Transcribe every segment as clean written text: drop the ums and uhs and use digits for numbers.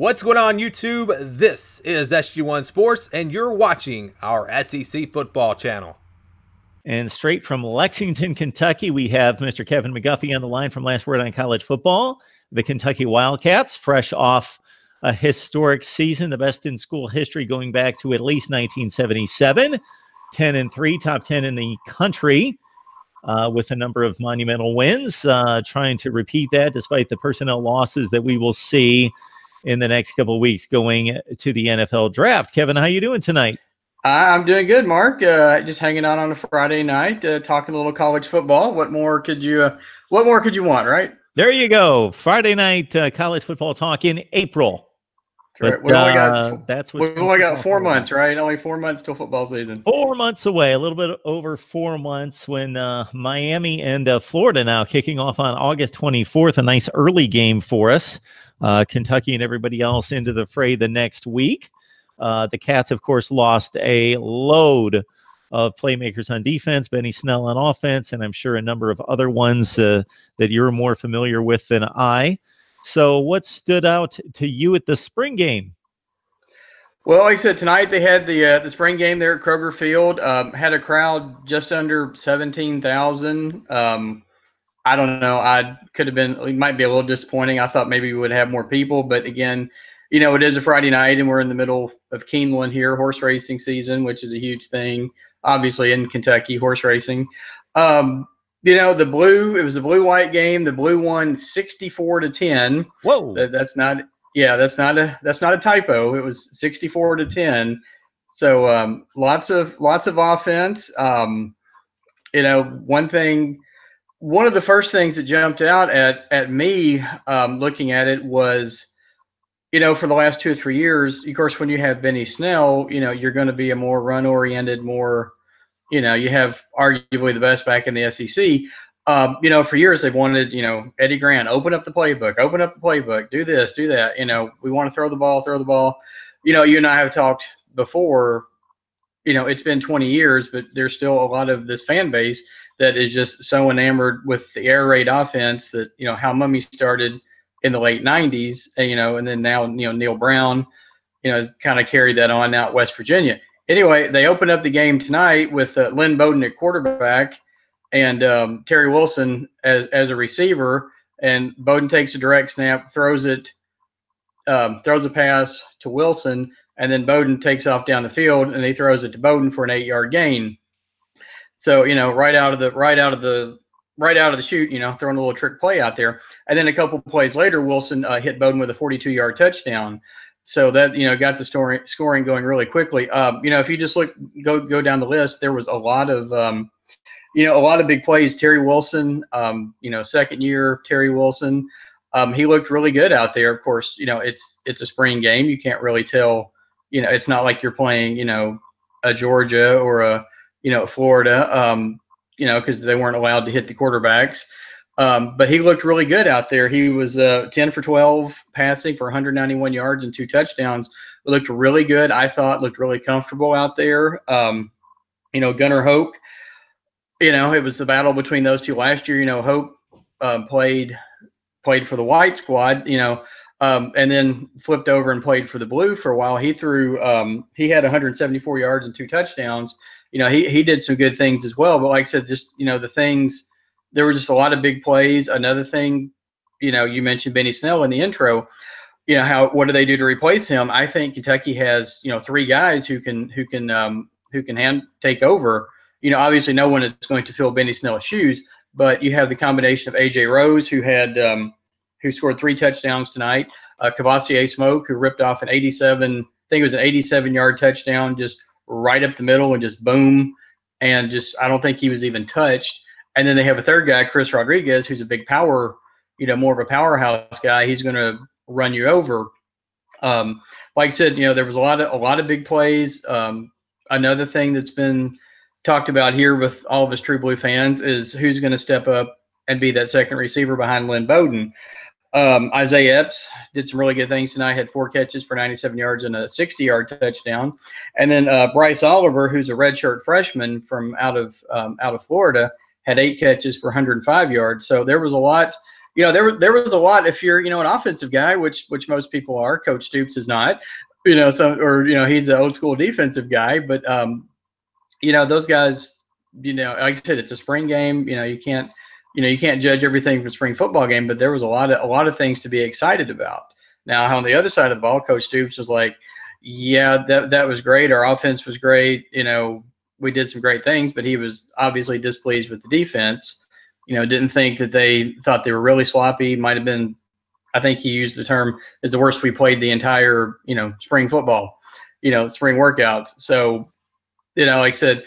What's going on, YouTube? This is SG1 Sports, and you're watching our SEC football channel. And straight from Lexington, Kentucky, we have Mr. Kevin McGuffey on the line from Last Word on College Football. The Kentucky Wildcats, fresh off a historic season, the best in school history going back to at least 1977. 10-3, top 10 in the country, with a number of monumental wins, trying to repeat that despite the personnel losses that we will see in the next couple of weeks going to the NFL draft. Kevin, how you doing tonight? I'm doing good, Mark. Just hanging out on a Friday night, talking a little college football. What more could you want, right? There you go. Friday night college football talk in April. That's right. We've only got 4 months, right? Only 4 months till football season. 4 months away, a little bit over 4 months when Miami and Florida now kicking off on August 24th. A nice early game for us. Kentucky and everybody else into the fray the next week. The Cats, of course, lost a load of playmakers on defense, Benny Snell on offense, and I'm sure a number of other ones that you're more familiar with than I. So what stood out to you at the spring game? Well, like I said, tonight they had the spring game there at Kroger Field. Had a crowd just under 17,000. I don't know. It might be a little disappointing. I thought maybe we would have more people, but again, you know, it is a Friday night and we're in the middle of Keeneland here, horse racing season, which is a huge thing, obviously in Kentucky, horse racing. You know, it was a blue-white game. The blue won 64-10. Whoa. That's not a typo. It was 64-10. So lots of offense. You know, one of the first things that jumped out at me looking at it was, you know, for the last 2 or 3 years, of course, when you have Benny Snell, you know, you're going to be a more run-oriented, more, you know, you have arguably the best back in the SEC. You know, for years they've wanted, you know, Eddie Grant, open up the playbook, do this, do that. You know, we want to throw the ball. You know, you and I have talked before, you know, it's been 20 years, but there's still a lot of this fan base that is just so enamored with the air raid offense that, you know, how Mummy started in the late 90s, you know, and then now, you know, Neil Brown, you know, kind of carried that on out West Virginia. Anyway, they opened up the game tonight with Lynn Bowden at quarterback and Terry Wilson as a receiver. And Bowden takes a direct snap, throws a pass to Wilson, and then Bowden takes off down the field and he throws it to Bowden for an 8-yard gain. So, you know, right out of the chute, you know, throwing a little trick play out there. And then a couple plays later, Wilson hit Bowden with a 42-yard touchdown. So that, you know, got the scoring going really quickly. You know, if you just go down the list, there was a lot of, you know, a lot of big plays. Terry Wilson, you know, second year Terry Wilson, he looked really good out there. Of course, you know, it's a spring game. You can't really tell, you know, it's not like you're playing, you know, a Georgia or a, you know, Florida, you know, because they weren't allowed to hit the quarterbacks. But he looked really good out there. He was 10 for 12 passing for 191 yards and 2 touchdowns. It looked really good. I thought looked really comfortable out there. You know, Gunnar Hoke, you know, it was the battle between those two last year. You know, Hoke played for the white squad, you know, and then flipped over and played for the blue for a while. He had 174 yards and 2 touchdowns. You know, he did some good things as well. But like I said, just, you know, there were just a lot of big plays. Another thing, you know, you mentioned Benny Snell in the intro. You know, what do they do to replace him? I think Kentucky has, you know, 3 guys who can take over. You know, obviously no one is going to fill Benny Snell's shoes, but you have the combination of AJ Rose, who scored 3 touchdowns tonight, Cavassier Smoke, who ripped off an 87-yard touchdown, just right up the middle and just boom, and just I don't think he was even touched. And then they have a third guy, Chris Rodriguez, who's a big power, you know, more of a powerhouse guy. He's going to run you over. Like I said, you know, there was a lot of big plays. Another thing that's been talked about here with all of us True Blue fans is who's going to step up and be that second receiver behind Lynn Bowden. Isaiah Epps did some really good things tonight, had 4 catches for 97 yards and a 60-yard touchdown. And then Bryce Oliver, who's a redshirt freshman from out of Florida, had 8 catches for 105 yards. So there was a lot there was a lot. If you're, an offensive guy, which most people are, Coach Stoops is not, he's an old school defensive guy, but those guys, like I said, it's a spring game. You can't judge everything from spring football game, but there was a lot of things to be excited about. Now, on the other side of the ball, Coach Stoops was like, yeah, that was great. Our offense was great. We did some great things, but he was obviously displeased with the defense. Didn't think that they thought they were really sloppy. Might have been, I think he used the term, is the worst we played the entire, spring football, spring workouts. So, like I said,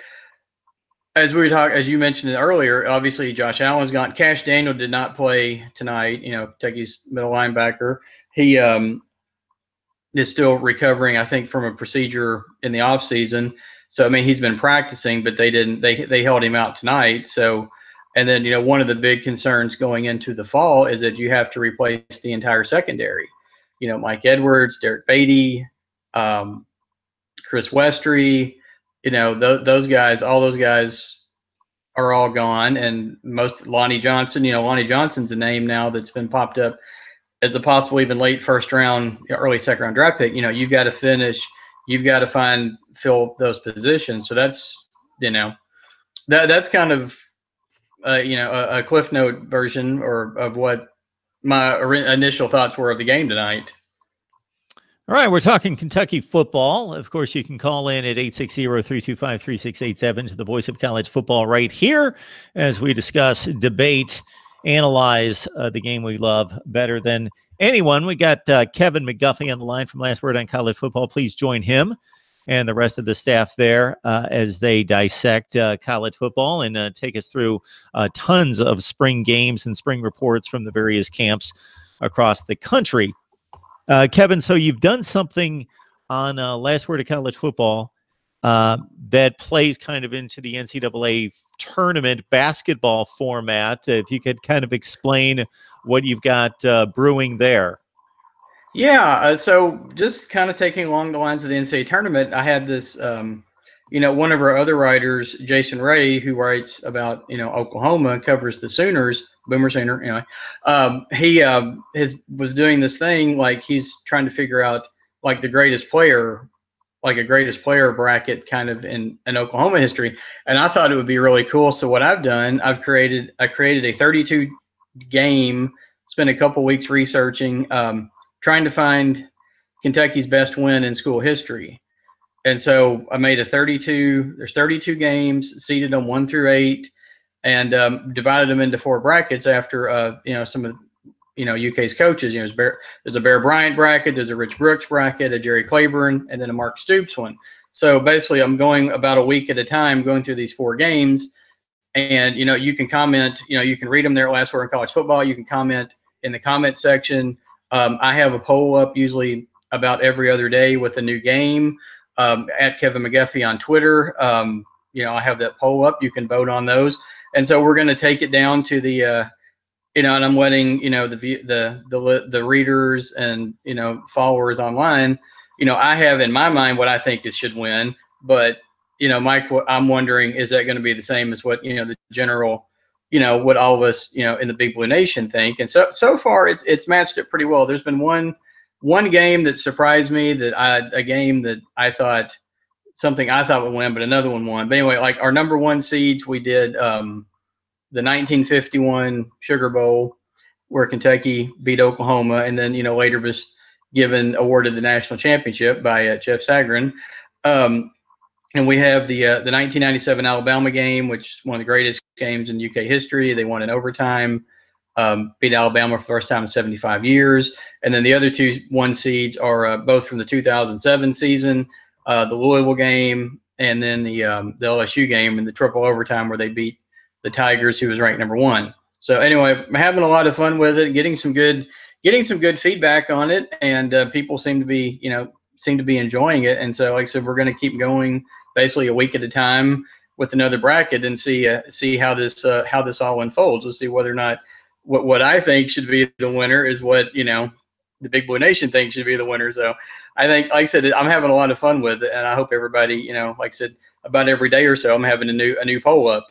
as you mentioned it earlier, obviously Josh Allen's gone. Cash Daniel did not play tonight. Kentucky's middle linebacker. He is still recovering, I think, from a procedure in the off season. So I mean, he's been practicing, but they didn't. They held him out tonight. So, and then one of the big concerns going into the fall is that you have to replace the entire secondary. Mike Edwards, Derek Beatty, Chris Westry. Those guys, all those guys are all gone, and Lonnie Johnson. Lonnie Johnson's a name now that's been popped up as a possible even late first round, early second round draft pick. You've got to finish. You've got to fill those positions. So that's that's kind of a Cliff Note version of what my initial thoughts were of the game tonight. All right, we're talking Kentucky football. Of course, you can call in at 860-325-3687 to the Voice of College Football right here as we discuss, debate, analyze the game we love better than anyone. We got Kevin McGuffey on the line from Last Word on College Football. Please join him and the rest of the staff there as they dissect college football and take us through tons of spring games and spring reports from the various camps across the country. Kevin, so you've done something on Last Word of College Football that plays kind of into the NCAA tournament basketball format. If you could kind of explain what you've got brewing there. Yeah, so just kind of taking along the lines of the NCAA tournament, I had this, one of our other writers, Jason Ray, who writes about, Oklahoma, covers the Sooners, Boomer Sooner, anyway. He was doing this thing, like he's trying to figure out like the greatest player, like a greatest player bracket kind of in Oklahoma history. And I thought it would be really cool. So what I've done, I created a 32 game, spent a couple weeks researching, trying to find Kentucky's best win in school history. And so I made there's 32 games, seeded them 1 through 8, and divided them into 4 brackets after, some of, UK's coaches. There's a Bear Bryant bracket, there's a Rich Brooks bracket, a Jerry Claiborne, and then a Mark Stoops one. So basically I'm going about a week at a time going through these 4 games. And, you can comment, you can read them there at Last Word in College Football. You can comment in the comment section. I have a poll up usually about every other day with a new game. At Kevin McGuffey on Twitter, I have that poll up. You can vote on those, and so we're going to take it down to the, and I'm letting the readers and followers online. I have in my mind what I think should win, but Mike, I'm wondering, is that going to be the same as what the general, what all of us in the Big Blue Nation think? And so far it's matched it pretty well. There's been one game that surprised me, a game that I thought would win, but another one won. But anyway, like our number 1 seeds, we did the 1951 Sugar Bowl where Kentucky beat Oklahoma, and then later was awarded the national championship by Jeff Sagarin. And we have the 1997 Alabama game, which is one of the greatest games in UK history. They won in overtime. Beat Alabama for the first time in 75 years. And then the other 2 1 seeds are both from the 2007 season, the Louisville game, and then the LSU game in the triple overtime where they beat the Tigers, who was ranked number 1. So anyway, I'm having a lot of fun with it, getting some good feedback on it, and people seem to be enjoying it. And so, like I said, we're going to keep going basically a week at a time with another bracket and see how this all unfolds. We'll see whether or not what I think should be the winner is what, the Big Blue Nation thinks should be the winner. So I think, like I said, I'm having a lot of fun with it, and I hope everybody, like I said, about every day or so, I'm having a new poll up.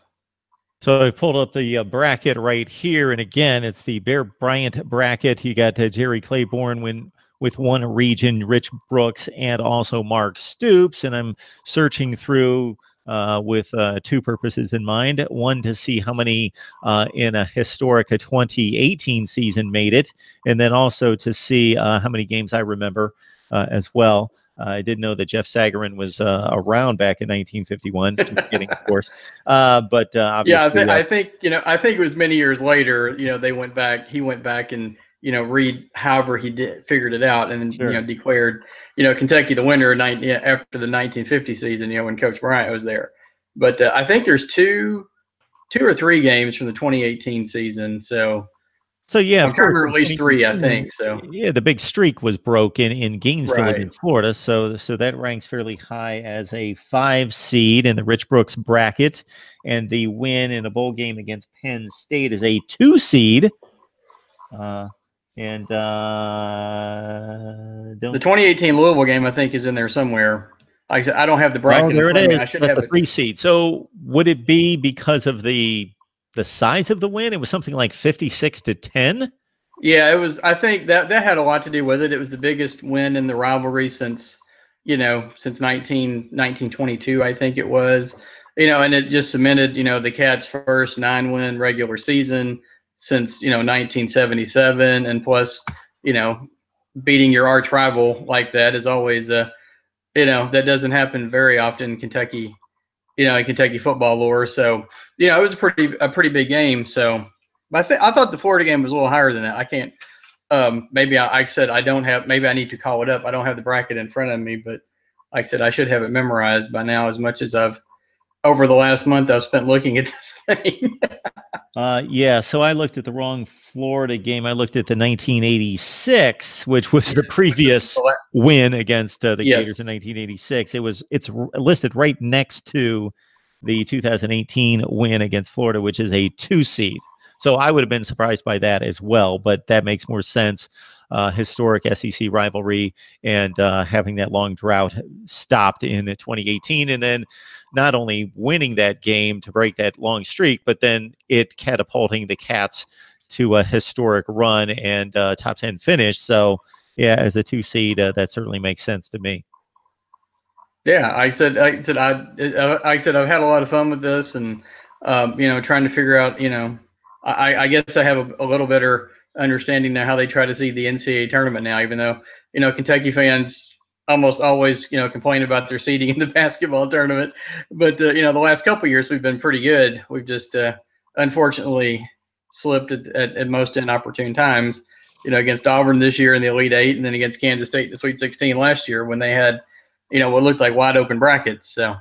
So I pulled up the bracket right here, and again, it's the Bear Bryant bracket. You got Jerry Claiborne with one region, Rich Brooks, and also Mark Stoops. And I'm searching through with two purposes in mind. One, to see how many in a historic 2018 season made it, and then also to see how many games I remember as well. I didn't know that Jeff Sagarin was around back in 1951. Just kidding, of course. But obviously, I think I think it was many years later. They went back. He went back and Reed, however he figured it out, and sure. declared Kentucky the winner after the 1950 season. When Coach Bryant was there. But I think there's two or three games from the 2018 season. So yeah, I'm trying to release three, I think. So yeah, the big streak was broken in Gainesville right. in Florida. So that ranks fairly high as a 5 seed in the Rich Brooks bracket, and the win in a bowl game against Penn State is a 2 seed. The 2018 Louisville game, I think, is in there somewhere. Like I said, I don't have the bracket. Oh, there in front it of is. me. I should That's have a 3 seed. So would it be because of the size of the win? It was something like 56-10. Yeah, it was. I think that had a lot to do with it. It was the biggest win in the rivalry since 1922, I think it was. And it just cemented the Cats' first 9-win regular season since 1977, and plus beating your arch rival like that is always that doesn't happen very often in Kentucky. In Kentucky football lore. So, it was a pretty big game. So, but I thought the Florida game was a little higher than that. I can't. Maybe I said I don't have. Maybe I need to call it up. I don't have the bracket in front of me, but like I said, I should have it memorized by now. As much as over the last month I've spent looking at this thing. Yeah, so I looked at the wrong Florida game. I looked at the 1986, which was the previous win against the Gators in 1986. It's listed right next to the 2018 win against Florida, which is a 2 seed. So I would have been surprised by that as well, but that makes more sense. Historic SEC rivalry, and having that long drought stopped in 2018, and then not only winning that game to break that long streak, but then it catapulting the Cats to a historic run and top 10 finish. So yeah, as a 2 seed, that certainly makes sense to me. Yeah, I said I've had a lot of fun with this, and trying to figure out, I guess I have a little better understanding now how they try to see the NCAA tournament now, even though Kentucky fans almost always complain about their seeding in the basketball tournament, but the last couple of years we've been pretty good. We've just unfortunately slipped at most inopportune times, against Auburn this year in the Elite Eight, and then against Kansas State in the Sweet 16 last year when they had what looked like wide open brackets. So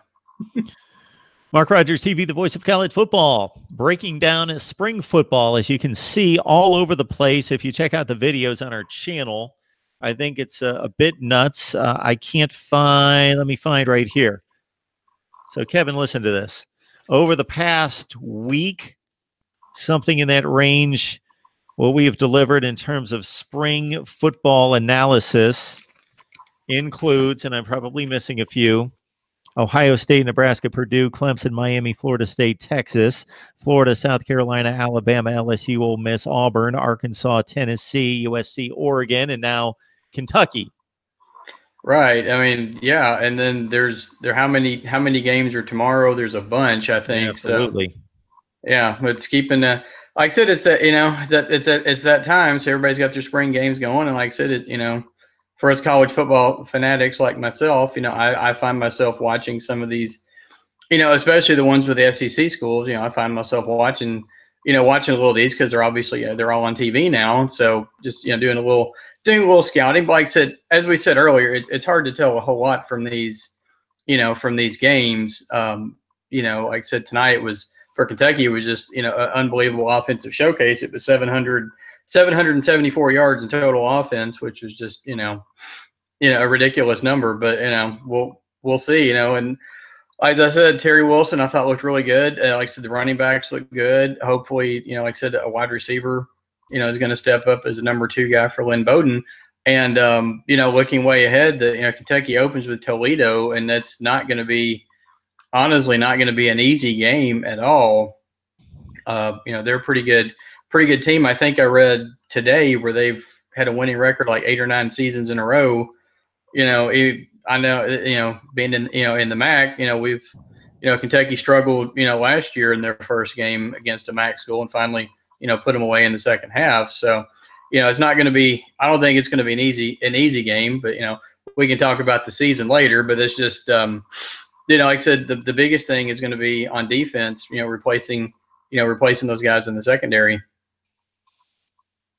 Mark Rogers TV, the voice of college football, breaking down spring football, as you can see all over the place. If you check out the videos on our channel, I think it's a bit nuts. I can't find, let me find right here. So Kevin, listen to this. Over the past week, something in that range, what we have delivered in terms of spring football analysis includes, and I'm probably missing a few, Ohio State, Nebraska, Purdue, Clemson, Miami, Florida State, Texas, Florida, South Carolina, Alabama, LSU, Ole Miss, Auburn, Arkansas, Tennessee, USC, Oregon, and now Kentucky. Right. I mean, yeah. And then how many games are tomorrow? There's a bunch, I think. Yeah, absolutely. So, yeah, it's keeping like I said, it's that it's that time. So everybody's got their spring games going, and like I said, for us college football fanatics like myself, I find myself watching some of these, especially the ones with the SEC schools. I find myself watching a little of these because they're obviously they're all on TV now. So just doing a little scouting. But like I said, as we said earlier, it's hard to tell a whole lot from these, from these games. Like I said, tonight was for Kentucky. It was just an unbelievable offensive showcase. It was 774 yards in total offense, which was just a ridiculous number. But we'll see. And as I said, Terry Wilson I thought looked really good. Like I said, the running backs look good. Hopefully, like I said, a wide receiver is going to step up as a number 2 guy for Lynn Bowden. And looking way ahead, Kentucky opens with Toledo, and that's honestly not going to be an easy game at all. They're a pretty good team. I think I read today where they've had a winning record like 8 or 9 seasons in a row. I know, being in the MAC, Kentucky struggled, last year in their first game against a MAC school and finally, put them away in the second half. So, it's not going to be, I don't think it's going to be an easy game, but, we can talk about the season later, but it's just, like I said, the biggest thing is going to be on defense, replacing those guys in the secondary.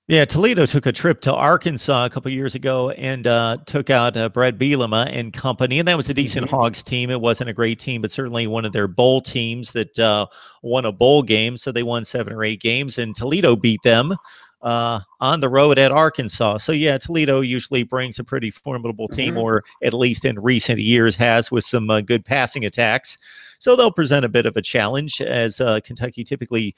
Yeah, Toledo took a trip to Arkansas a couple years ago and took out Brett Bielema and company, and that was a decent Hogs team. It wasn't a great team, but certainly one of their bowl teams that won a bowl game, so they won 7 or 8 games, and Toledo beat them on the road at Arkansas. So, yeah, Toledo usually brings a pretty formidable team, or at least in recent years has, with some good passing attacks. So they'll present a bit of a challenge, as Kentucky typically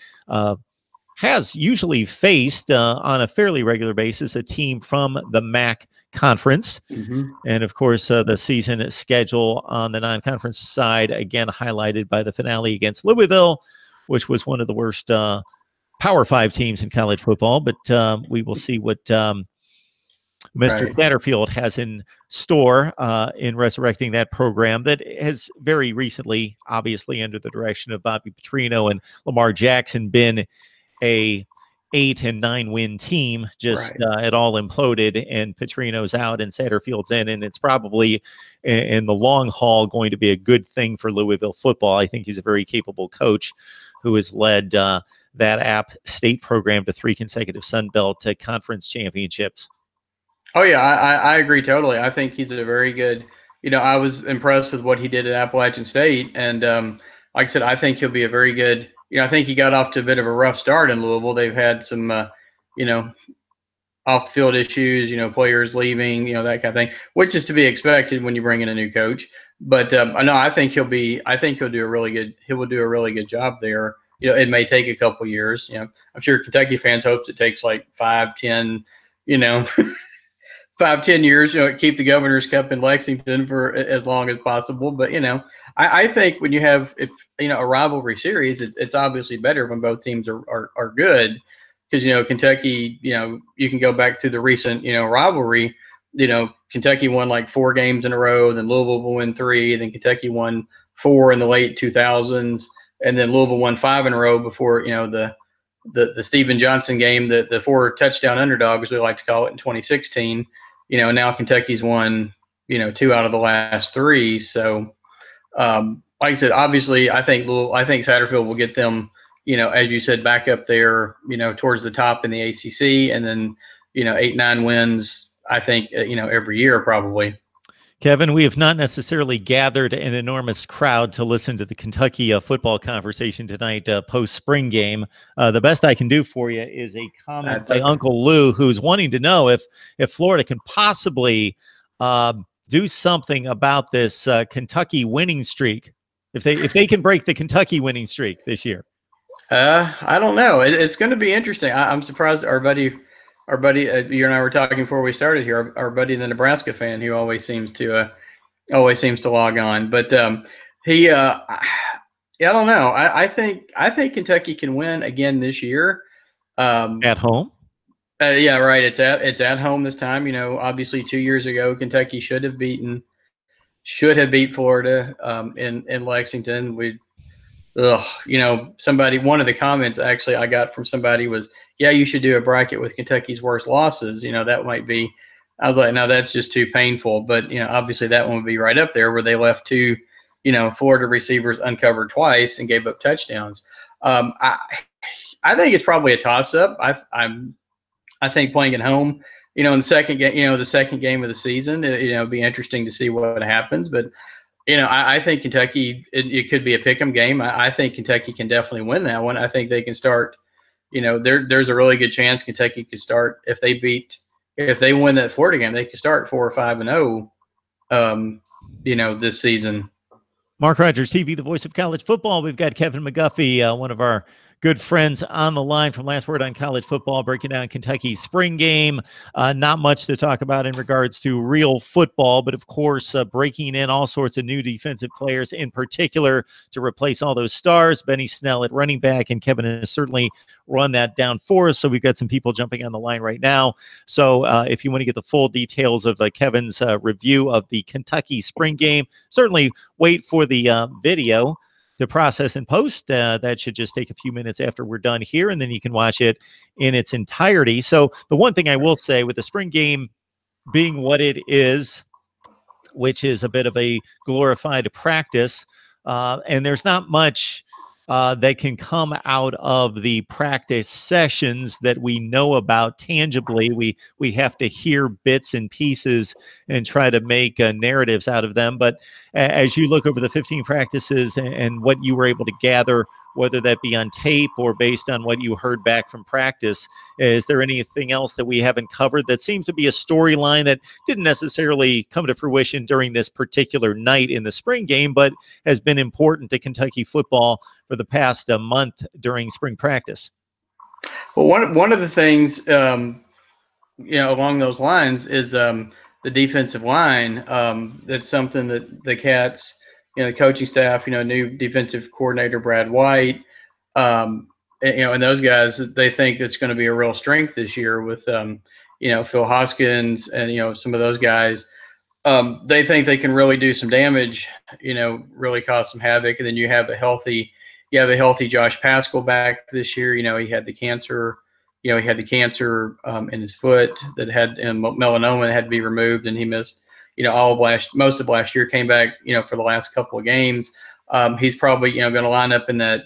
has usually faced on a fairly regular basis a team from the MAC conference. And of course, the season schedule on the non-conference side, again, highlighted by the finale against Louisville, which was one of the worst Power 5 teams in college football. But we will see what Mr. Satterfield has in store in resurrecting that program that has very recently, obviously under the direction of Bobby Petrino and Lamar Jackson, been a 8 and 9 win team. It all imploded, and Petrino's out and Satterfield's in, and it's probably in the long haul going to be a good thing for Louisville football. I think he's a very capable coach who has led that App State program to 3 consecutive Sun Belt conference championships. Oh yeah, I agree totally. I think he's a very good, I was impressed with what he did at Appalachian State, and like I said, I think he'll be a very good. I think he got off to a bit of a rough start in Louisville. They've had some, off the field issues, players leaving, that kind of thing, which is to be expected when you bring in a new coach. But no, I think he will do a really good job there. It may take a couple years. I'm sure Kentucky fans hopes it takes like 5, 10, 5-10 years, keep the Governor's Cup in Lexington for as long as possible. But, I think when you have, a rivalry series, it's obviously better when both teams are good, because, Kentucky, you can go back through the recent, rivalry. Kentucky won like 4 games in a row, then Louisville will win 3, then Kentucky won 4 in the late 2000s, and then Louisville won 5 in a row before, the Steven Johnson game, the 4 touchdown underdogs, we like to call it, in 2016. Now Kentucky's won, 2 out of the last 3. So, like I said, obviously, I think Satterfield will get them, as you said, back up there, towards the top in the ACC, and then, 8-9 wins, I think, every year probably. Kevin, we have not necessarily gathered an enormous crowd to listen to the Kentucky football conversation tonight post-spring game. The best I can do for you is a comment by Uncle Lou, who's wanting to know if Florida can possibly do something about this Kentucky winning streak, if they can break the Kentucky winning streak this year. I don't know. It's going to be interesting. I'm surprised our buddy, you and I were talking before we started here. Our buddy, the Nebraska fan, who always seems to log on. But I don't know. I think Kentucky can win again this year. At home. Yeah, right. It's at home this time. Obviously 2 years ago, Kentucky should have beat Florida in Lexington. One of the comments actually I got from somebody was, yeah, you should do a bracket with Kentucky's worst losses. That might be, I was like, no, that's just too painful. But, obviously that one would be right up there, where they left 2, Florida receivers uncovered twice and gave up touchdowns. I think it's probably a toss up. I think playing at home, in the second game, the second game of the season, it'd be interesting to see what happens. But, I think Kentucky, it could be a pick'em game. I think Kentucky can definitely win that one. I think they can start, there's a really good chance Kentucky could start, if they win that Florida game, they could start 4 or 5-0, this season. Mark Rogers TV, the voice of college football. We've got Kevin McGuffey, one of our good friends on the line from Last Word on College Football, breaking down Kentucky's spring game. Not much to talk about in regards to real football, but of course, breaking in all sorts of new defensive players, in particular to replace all those stars. Benny Snell at running back, and Kevin has certainly run that down for us. So we've got some people jumping on the line right now. So if you want to get the full details of Kevin's review of the Kentucky spring game, certainly wait for the video to process and post. That should just take a few minutes after we're done here, and then you can watch it in its entirety. So the one thing I will say, with the spring game being what it is, which is a bit of a glorified practice, and there's not much that can come out of the practice sessions that we know about tangibly. We have to hear bits and pieces and try to make narratives out of them. But as you look over the 15 practices and what you were able to gather, whether that be on tape or based on what you heard back from practice, is there anything else that we haven't covered that seems to be a storyline that didn't necessarily come to fruition during this particular night in the spring game, but has been important to Kentucky football for the past month during spring practice? Well, one of the things, along those lines is the defensive line. That's something that the Cats, the coaching staff, new defensive coordinator Brad White, and those guys, they think that's going to be a real strength this year with, Phil Hoskins and some of those guys. They think they can really do some damage, really cause some havoc. And then you have a healthy Josh Paschal back this year. He had the cancer. He had the cancer in his foot that had melanoma that had to be removed, and he missed, most of last year. Came back, for the last couple of games. He's probably, going to line up in that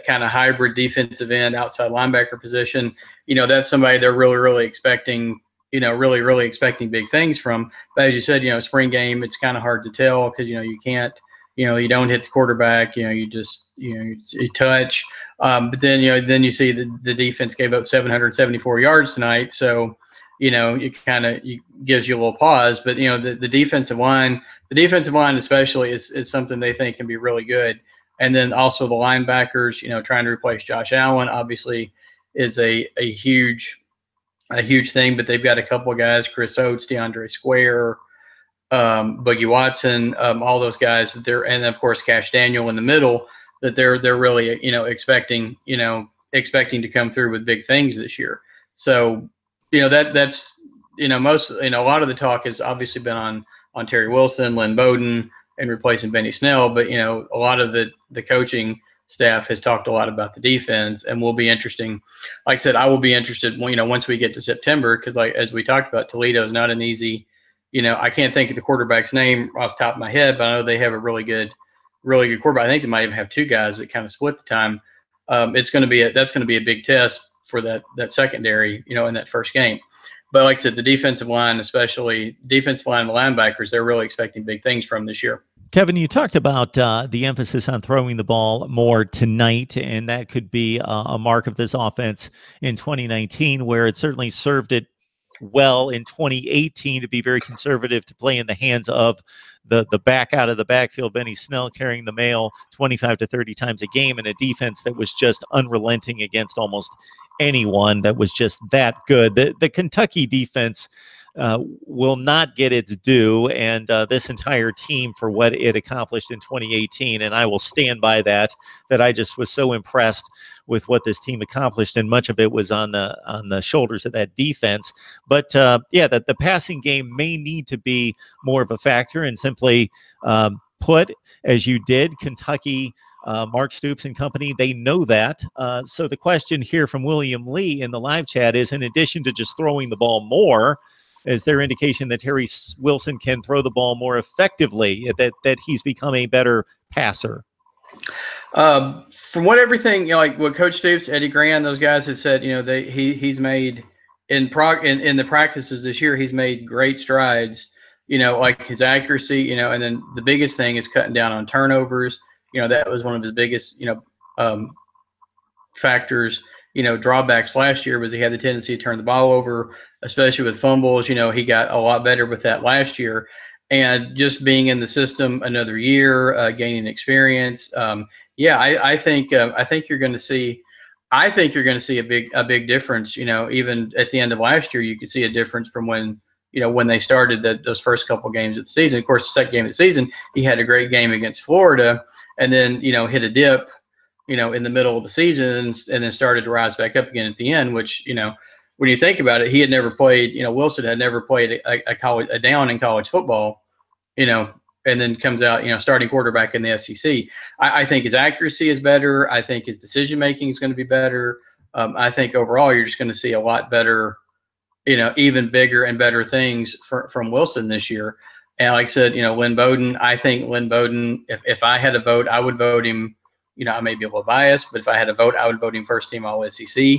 kind of hybrid defensive end outside linebacker position. That's somebody they're really, really expecting. Really, really expecting big things from. But as you said, spring game, it's kind of hard to tell because you can't. You don't hit the quarterback. You just you touch. But then you see the defense gave up 774 yards tonight. So it gives you a little pause. But the defensive line especially is something they think can be really good. And then also the linebackers, trying to replace Josh Allen obviously is a huge thing. But they've got a couple of guys, Chris Oates, DeAndre Square, Boogie Watson, all those guys and of course Cash Daniel in the middle, that they're really expecting to come through with big things this year. So that's most a lot of the talk has obviously been on Terry Wilson, Lynn Bowden, and replacing Benny Snell, but a lot of the coaching staff has talked a lot about the defense, and will be interesting. Like I said, I will be interested once we get to September, because as we talked about, Toledo is not an easy. I can't think of the quarterback's name off the top of my head, but I know they have a really good quarterback. I think they might even have two guys that kind of split the time. That's going to be a big test for that secondary, in that first game. But like I said, the defensive line, especially defensive line and the linebackers, they're really expecting big things from this year. Kevin, you talked about the emphasis on throwing the ball more tonight, and that could be a mark of this offense in 2019, where it certainly served it well in 2018 to be very conservative, to play in the hands of the back out of the backfield, Benny Snell carrying the mail 25 to 30 times a game, and a defense that was just unrelenting against almost anyone that was just that good. The Kentucky defense will not get its due, and this entire team for what it accomplished in 2018. And I will stand by that I just was so impressed with what this team accomplished, and much of it was on the shoulders of that defense. But that the passing game may need to be more of a factor, and simply put, as you did, Kentucky, Mark Stoops and company, they know that. So the question here from William Lee in the live chat is, in addition to just throwing the ball more, is there indication that Terry Wilson can throw the ball more effectively, that he's become a better passer? From what everything, like what Coach Stoops, Eddie Grand, those guys had said, he's made in the practices this year, he's made great strides, like his accuracy, and then the biggest thing is cutting down on turnovers. That was one of his biggest, factors, drawbacks last year, was he had the tendency to turn the ball over, especially with fumbles. He got a lot better with that last year. And just being in the system another year, gaining experience. I think you're going to see. I think you're going to see a big difference. Even at the end of last year, you could see a difference from when they started those first couple games of the season. Of course, the second game of the season, he had a great game against Florida, and then hit a dip, in the middle of the season, and then started to rise back up again at the end. Which when you think about it, he had never played. Wilson had never played a down in college football. You know, and then comes out, starting quarterback in the SEC. I think his accuracy is better. I think his decision making is going to be better. I think overall you're just going to see a lot better, even bigger and better things from Wilson this year. And like I said, Lynn Bowden, I think Lynn Bowden, if I had a vote, I would vote him. I may be a little biased, but if I had a vote, I would vote him first team All SEC.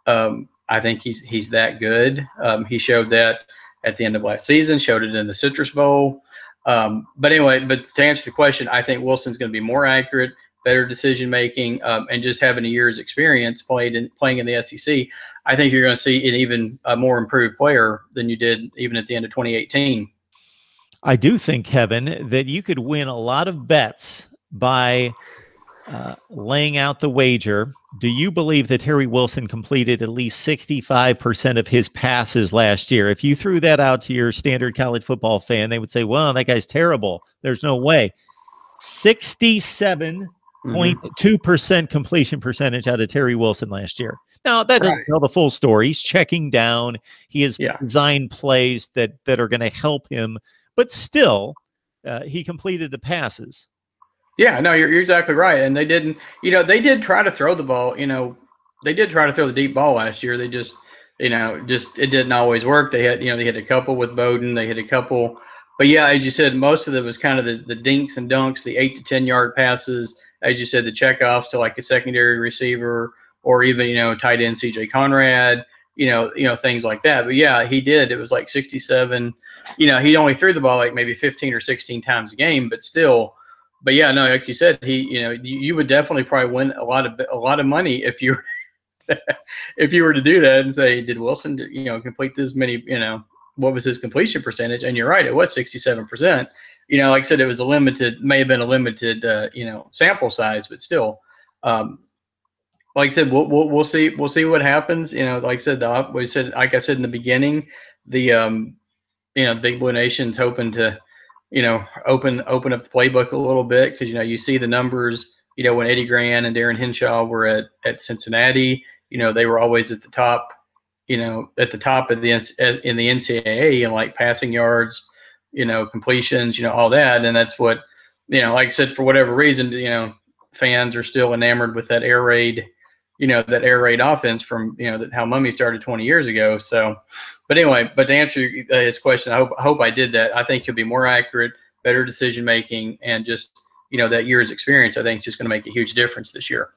I think he's that good. He showed that at the end of last season, showed it in the Citrus Bowl. But to answer the question, I think Wilson's going to be more accurate, better decision making, and just having a year's experience playing in the SEC. I think you're going to see an even more improved player than you did even at the end of 2018. I do think, Kevin, that you could win a lot of bets by laying out the wager. Do you believe that Terry Wilson completed at least 65% of his passes last year? If you threw that out to your standard college football fan, they would say, well, that guy's terrible. There's no way. 67.2% completion percentage out of Terry Wilson last year. Now, that doesn't tell the full story. He's checking down. He has designed plays that are going to help him. But still, he completed the passes. Yeah, no, you're exactly right. And they didn't, they did try to throw the ball. They did try to throw the deep ball last year. They just, it didn't always work. They had a couple with Bowden. They had a couple. But yeah, as you said, most of it was kind of the dinks and dunks, the 8 to 10 yard passes. As you said, the checkoffs to like a secondary receiver or even, tight end CJ Conrad, things like that. But yeah, he did. It was like 67. He only threw the ball like maybe 15 or 16 times a game, but still. But yeah, no, like you said, you would definitely probably win a lot of money if you if you were to do that and say, did Wilson, complete this many, what was his completion percentage? And you're right, it was 67%. Like I said, it was may have been a limited, sample size, but still, like I said, we'll see what happens. Like I said, like I said in the beginning, the Big Blue Nation's hoping to, open up the playbook a little bit because you see the numbers. When Eddie Gran and Darren Henshaw were at Cincinnati, they were always at the top. At the top of in the NCAA and like passing yards, completions, all that, and that's what like I said, for whatever reason, fans are still enamored with that air raid. That air raid offense from how Mummy started 20 years ago. So, but anyway, to answer his question, I hope I did that. I think he'll be more accurate, better decision making, and just that year's experience. I think it's just going to make a huge difference this year.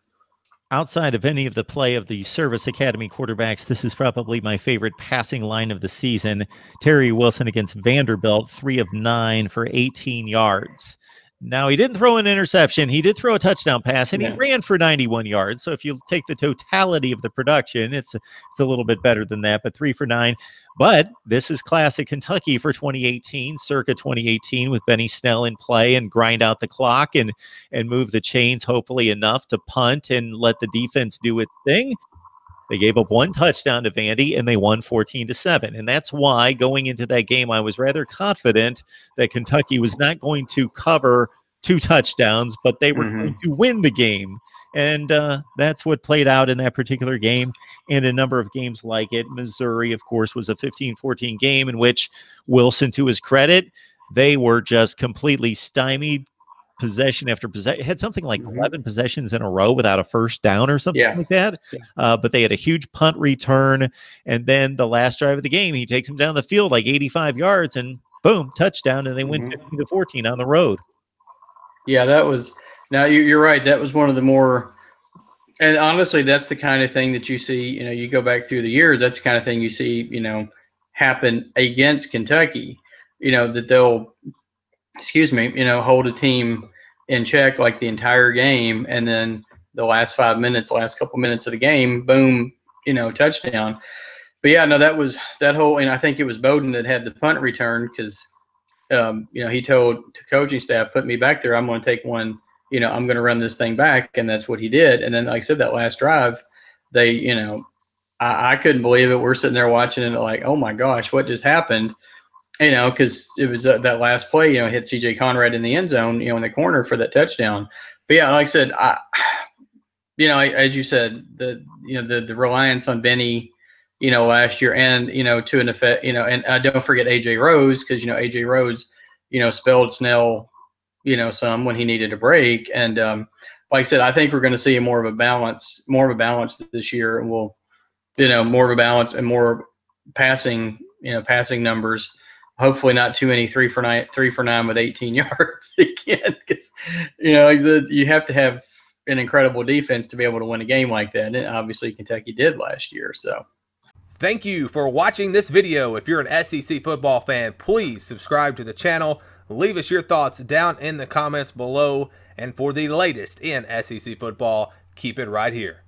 Outside of any of the play of the Service Academy quarterbacks, this is probably my favorite passing line of the season. Terry Wilson against Vanderbilt, 3 of 9 for 18 yards. Now, he didn't throw an interception. He did throw a touchdown pass, and he ran for 91 yards. So if you take the totality of the production, it's a little bit better than that, but 3 for 9. But this is classic Kentucky for 2018, circa 2018, with Benny Snell in play and grind out the clock and move the chains, hopefully enough to punt and let the defense do its thing. They gave up 1 touchdown to Vandy, and they won 14-7. And that's why going into that game, I was rather confident that Kentucky was not going to cover 2 touchdowns, but they were going to win the game. And that's what played out in that particular game and a number of games like it. Missouri, of course, was a 15-14 game in which Wilson, to his credit, they were just completely stymied. Possession after possession, had something like 11 possessions in a row without a first down or something like that. But they had a huge punt return, and then the last drive of the game, he takes them down the field like 85 yards, and boom, touchdown, and they win 15-14 on the road. Yeah, that was. Now you're right. That was one of the more. And honestly, that's the kind of thing that you see. You go back through the years. That's the kind of thing you see. Happen against Kentucky. That they'll. Hold a team in check like the entire game, and then the last couple minutes of the game, boom, touchdown. But yeah, no, that was that whole, and I think it was Bowden that had the punt return because, he told the coaching staff, put me back there. I'm going to take one, I'm going to run this thing back, and that's what he did. And then, like I said, that last drive, they, I couldn't believe it. We're sitting there watching it like, oh my gosh, what just happened? Because it was that last play, hit CJ Conrad in the end zone, in the corner for that touchdown. But yeah, like I said, as you said, the reliance on Benny, last year, and to an effect, and don't forget AJ Rose, because AJ Rose, spelled Snell, some when he needed a break, and like I said, I think we're going to see more of a balance this year, and we'll, more of a balance and more passing numbers. Hopefully not too many 3 for 9 with 18 yards again, because you have to have an incredible defense to be able to win a game like that, and obviously Kentucky did last year. So thank you for watching this video. If you're an SEC football fan, please subscribe to the channel. Leave us your thoughts down in the comments below. And for the latest in SEC football, keep it right here.